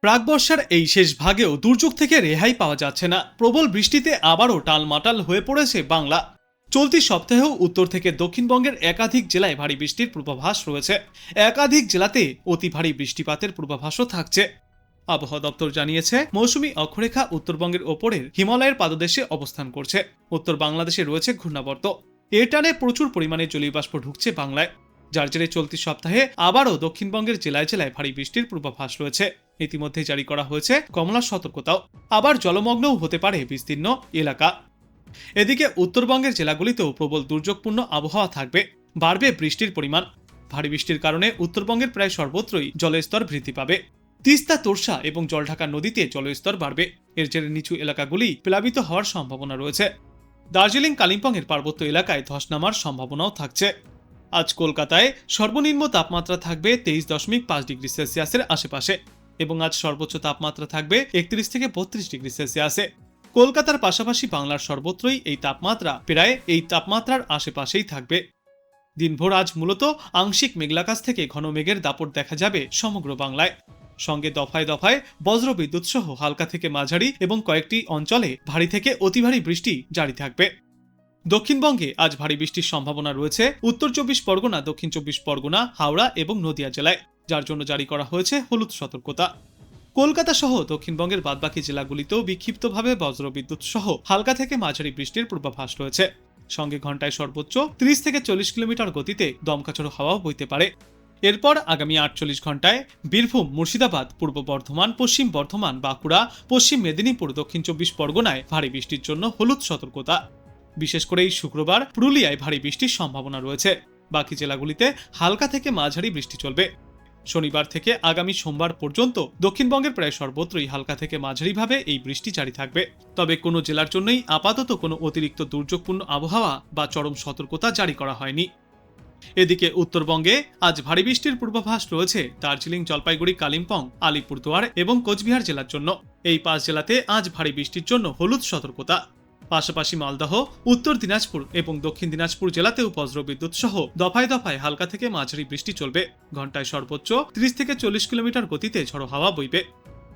প্রাক বর্ষার এই শেষ ভাগেও দুর্যোগ থেকে রেহাই পাওয়া যাচ্ছে না। প্রবল বৃষ্টিতে আবারও টালমাটাল হয়ে পড়েছে বাংলা। চলতি সপ্তাহেও উত্তর থেকে দক্ষিণবঙ্গের একাধিক জেলায় ভারী বৃষ্টির পূর্বাভাস রয়েছে। একাধিক জেলাতে অতি ভারী বৃষ্টিপাতের পূর্বাভাসও থাকছে। আবহাওয়া দপ্তর জানিয়েছে, মৌসুমী অক্ষরেখা উত্তরবঙ্গের ওপরের হিমালয়ের পাদদেশে অবস্থান করছে। উত্তর বাংলাদেশে রয়েছে ঘূর্ণাবর্ত। এর টানে প্রচুর পরিমাণে জলীয় বাষ্প ঢুকছে বাংলায়, যার জেরে চলতি সপ্তাহে আবারও দক্ষিণবঙ্গের জেলায় জেলায় ভারী বৃষ্টির পূর্বাভাস রয়েছে। ইতিমধ্যে জারি করা হয়েছে কমলা সতর্কতাও। আবার জলমগ্নও হতে পারে বিস্তীর্ণ এলাকা। এদিকে উত্তরবঙ্গের জেলাগুলিতেও প্রবল দুর্যোগপূর্ণ আবহাওয়া থাকবে। বাড়বে বৃষ্টির পরিমাণ। ভারী বৃষ্টির কারণে উত্তরবঙ্গের প্রায় সর্বত্রই জলের স্তর বৃদ্ধি পাবে। তিস্তা, তোরসা এবং জলঢাকা নদীতে জলের স্তর বাড়বে। এর জেরে নিচু এলাকাগুলি প্লাবিত হওয়ার সম্ভাবনা রয়েছে। দার্জিলিং, কালিম্পংয়ের পার্বত্য এলাকায় ধস নামার সম্ভাবনাও থাকছে। আজ কলকাতায় সর্বনিম্ন তাপমাত্রা থাকবে 23.5 ডিগ্রি সেলসিয়াসের আশেপাশে এবং আজ সর্বোচ্চ তাপমাত্রা থাকবে 31 থেকে 32 ডিগ্রি সেলসিয়াসে। কলকাতার পাশাপাশি বাংলার সর্বত্রই এই তাপমাত্রা প্রায় এই তাপমাত্রার আশেপাশেই থাকবে। দিনভর আজ মূলত আংশিক মেঘলাকাশ থেকে ঘন মেঘের দাপট দেখা যাবে সমগ্র বাংলায়। সঙ্গে দফায় দফায় বজ্রবিদ্যুৎ সহ হালকা থেকে মাঝারি এবং কয়েকটি অঞ্চলে ভারী থেকে অতি ভারী বৃষ্টি জারি থাকবে। দক্ষিণবঙ্গে আজ ভারী বৃষ্টির সম্ভাবনা রয়েছে উত্তর 24 পরগনা, দক্ষিণ 24 পরগনা, হাওড়া এবং নদিয়া জেলায়, যার জন্য জারি করা হয়েছে হলুদ সতর্কতা। কলকাতা সহ দক্ষিণবঙ্গের বাদবাকি জেলাগুলিতেও বিক্ষিপ্তভাবে বজ্রবিদ্যুৎ সহ হালকা থেকে মাঝারি বৃষ্টির পূর্বাভাস রয়েছে। সঙ্গে ঘন্টায় সর্বোচ্চ 30 থেকে 40 কিলোমিটার গতিতে দমকাঝড়ো হাওয়াও বইতে পারে। এরপর আগামী 48 ঘন্টায় বীরভূম, মুর্শিদাবাদ, পূর্ব বর্ধমান, পশ্চিম বর্ধমান, বাঁকুড়া, পশ্চিম মেদিনীপুর, দক্ষিণ 24 পরগনায় ভারী বৃষ্টির জন্য হলুদ সতর্কতা। বিশেষ করে এই শুক্রবার পুরুলিয়ায় ভারী বৃষ্টির সম্ভাবনা রয়েছে। বাকি জেলাগুলিতে হালকা থেকে মাঝারি বৃষ্টি চলবে। শনিবার থেকে আগামী সোমবার পর্যন্ত দক্ষিণবঙ্গের প্রায় সর্বত্রই হালকা থেকে মাঝারিভাবে এই বৃষ্টি জারি থাকবে। তবে কোনো জেলার জন্যই আপাতত কোনো অতিরিক্ত দুর্যোগপূর্ণ আবহাওয়া বা চরম সতর্কতা জারি করা হয়নি। এদিকে উত্তরবঙ্গে আজ ভারী বৃষ্টির পূর্বাভাস রয়েছে দার্জিলিং, জলপাইগুড়ি, কালিম্পং, আলিপুরদুয়ার এবং কোচবিহার জেলার জন্য। এই 5 জেলাতে আজ ভারী বৃষ্টির জন্য হলুদ সতর্কতা। পাশাপাশি মালদহ, উত্তর দিনাজপুর এবং দক্ষিণ দিনাজপুর জেলাতেও বজ্রবিদ্যুৎ সহ দফায় দফায় হালকা থেকে মাঝারি বৃষ্টি চলবে। ঘন্টায় সর্বোচ্চ 30 থেকে 40 কিলোমিটার গতিতে ঝড়ো হাওয়া বইবে।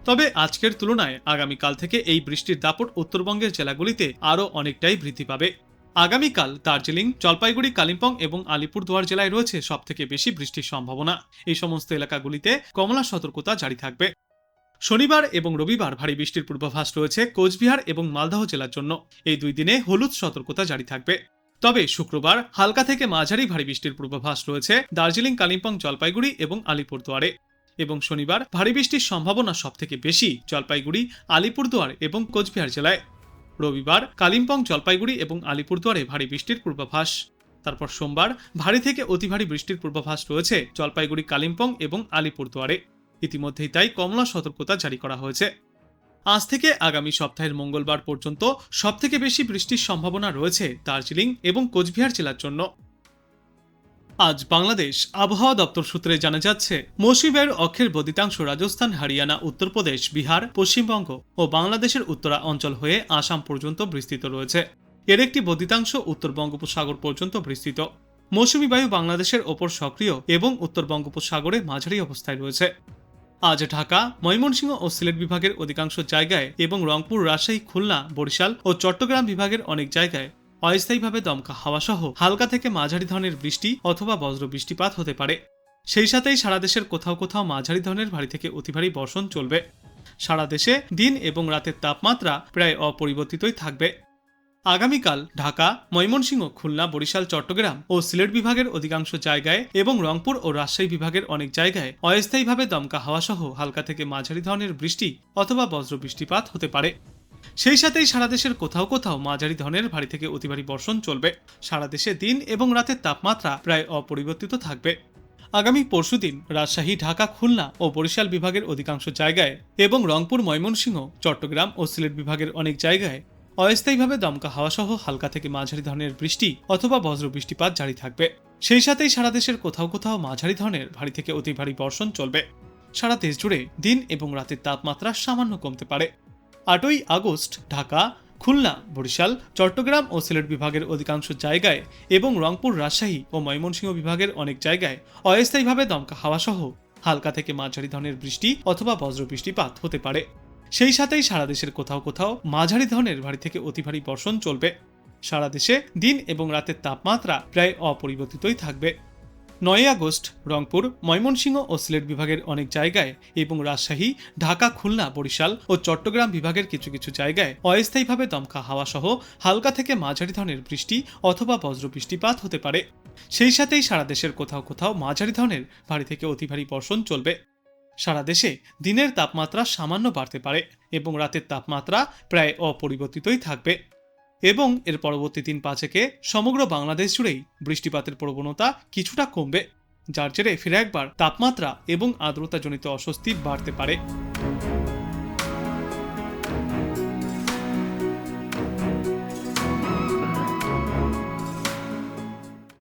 তবে আজকের তুলনায় আগামীকাল থেকে এই বৃষ্টির দাপট উত্তরবঙ্গের জেলাগুলিতে আরও অনেকটাই বৃদ্ধি পাবে। আগামীকাল দার্জিলিং, জলপাইগুড়ি, কালিম্পং এবং আলিপুরদুয়ার জেলায় রয়েছে সবথেকে বেশি বৃষ্টির সম্ভাবনা। এই সমস্ত এলাকাগুলিতে কমলা সতর্কতা জারি থাকবে। শনিবার এবং রবিবার ভারী বৃষ্টির পূর্বাভাস রয়েছে কোচবিহার এবং মালদহ জেলার জন্য। এই 2 দিনে হলুদ সতর্কতা জারি থাকবে। তবে শুক্রবার হালকা থেকে মাঝারি ভারী বৃষ্টির পূর্বাভাস রয়েছে দার্জিলিং, কালিম্পং, জলপাইগুড়ি এবং আলিপুরদুয়ারে। এবং শনিবার ভারী বৃষ্টির সম্ভাবনা সবথেকে বেশি জলপাইগুড়ি, আলিপুরদুয়ার এবং কোচবিহার জেলায়। রবিবার কালিম্পং, জলপাইগুড়ি এবং আলিপুরদুয়ারে ভারী বৃষ্টির পূর্বাভাস। তারপর সোমবার ভারী থেকে অতি ভারী বৃষ্টির পূর্বাভাস রয়েছে জলপাইগুড়ি, কালিম্পং এবং আলিপুরদুয়ারে। ইতিমধ্যেই তাই কমলা সতর্কতা জারি করা হয়েছে। আজ থেকে আগামী সপ্তাহের মঙ্গলবার পর্যন্ত সবথেকে বেশি বৃষ্টির সম্ভাবনা রয়েছে দার্জিলিং এবং কোচবিহার জেলার জন্য। আজ বাংলাদেশ আবহাওয়া দপ্তর সূত্রে জানা যাচ্ছে, মৌসুমী বায়ুর অক্ষের বর্ধিতাংশ রাজস্থান, হরিয়ানা, উত্তরপ্রদেশ, বিহার, পশ্চিমবঙ্গ ও বাংলাদেশের উত্তরা অঞ্চল হয়ে আসাম পর্যন্ত বিস্তৃত রয়েছে। এর একটি বর্ধিতাংশ উত্তর বঙ্গোপসাগর পর্যন্ত বিস্তৃত। মৌসুমী বায়ু বাংলাদেশের ওপর সক্রিয় এবং উত্তর বঙ্গোপসাগরে মাঝারি অবস্থায় রয়েছে। আজ ঢাকা, ময়মনসিংহ ও সিলেট বিভাগের অধিকাংশ জায়গায় এবং রংপুর, রাজশাহী, খুলনা, বরিশাল ও চট্টগ্রাম বিভাগের অনেক জায়গায় অস্থায়ীভাবে দমকা হাওয়া সহ হালকা থেকে মাঝারি ধরনের বৃষ্টি অথবা বজ্র বৃষ্টিপাত হতে পারে। সেই সাথেই সারা দেশের কোথাও কোথাও মাঝারি ধরনের ভারী থেকে অতি ভারী বর্ষণ চলবে। সারা দেশে দিন এবং রাতের তাপমাত্রা প্রায় অপরিবর্তিতই থাকবে। আগামীকাল ঢাকা, ময়মনসিংহ, খুলনা, বরিশাল, চট্টগ্রাম ও সিলেট বিভাগের অধিকাংশ জায়গায় এবং রংপুর ও রাজশাহী বিভাগের অনেক জায়গায় অস্থায়ীভাবে দমকা হাওয়া সহ হালকা থেকে মাঝারি ধরনের বৃষ্টি অথবা বজ্র বৃষ্টিপাত হতে পারে। সেই সাথেই সারা দেশের কোথাও কোথাও মাঝারি ধরনের ভারী থেকে অতি ভারী বর্ষণ চলবে। সারা দেশে দিন এবং রাতের তাপমাত্রা প্রায় অপরিবর্তিত থাকবে। আগামী পরশুদিন রাজশাহী, ঢাকা, খুলনা ও বরিশাল বিভাগের অধিকাংশ জায়গায় এবং রংপুর, ময়মনসিংহ, চট্টগ্রাম ও সিলেট বিভাগের অনেক জায়গায় অস্থায়ীভাবে দমকা হাওয়া সহ হালকা থেকে মাঝারি ধরনের বৃষ্টি অথবা বজ্র বৃষ্টিপাত জারি থাকবে। সেই সাথেই সারা দেশের কোথাও কোথাও মাঝারি ধরনের ভারী থেকে অতি ভারী বর্ষণ চলবে। সারা দেশ জুড়ে দিন এবং রাতের তাপমাত্রা সামান্য কমতে পারে। 8ই আগস্ট ঢাকা, খুলনা, বরিশাল, চট্টগ্রাম ও সিলেট বিভাগের অধিকাংশ জায়গায় এবং রংপুর, রাজশাহী ও ময়মনসিংহ বিভাগের অনেক জায়গায় অস্থায়ীভাবে দমকা হাওয়া সহ হালকা থেকে মাঝারি ধরনের বৃষ্টি অথবা বজ্রবৃষ্টিপাত হতে পারে। সেই সাথেই সারা দেশের কোথাও কোথাও মাঝারি ধরনের ভারী থেকে অতি ভারী বর্ষণ চলবে। সারা দেশে দিন এবং রাতের তাপমাত্রা প্রায় অপরিবর্তিতই থাকবে। 9 আগস্ট রংপুর, ময়মনসিংহ ও সিলেট বিভাগের অনেক জায়গায় এবং রাজশাহী, ঢাকা, খুলনা, বরিশাল ও চট্টগ্রাম বিভাগের কিছু কিছু জায়গায় অস্থায়ীভাবে দমকা হাওয়া সহ হালকা থেকে মাঝারি ধরনের বৃষ্টি অথবা বজ্রবৃষ্টিপাত হতে পারে। সেই সাথেই সারা দেশের কোথাও কোথাও মাঝারি ধরনের ভারী থেকে অতি ভারী বর্ষণ চলবে। সারা দেশে দিনের তাপমাত্রা সামান্য বাড়তে পারে এবং রাতের তাপমাত্রা প্রায় অপরিবর্তিতই থাকবে। এবং এর পরবর্তী 3-5 সমগ্র বাংলাদেশ জুড়েই বৃষ্টিপাতের প্রবণতা কিছুটা কমবে, যার জেরে ফিরে একবার তাপমাত্রা এবং আর্দ্রতাজনিত অস্বস্তি বাড়তে পারে।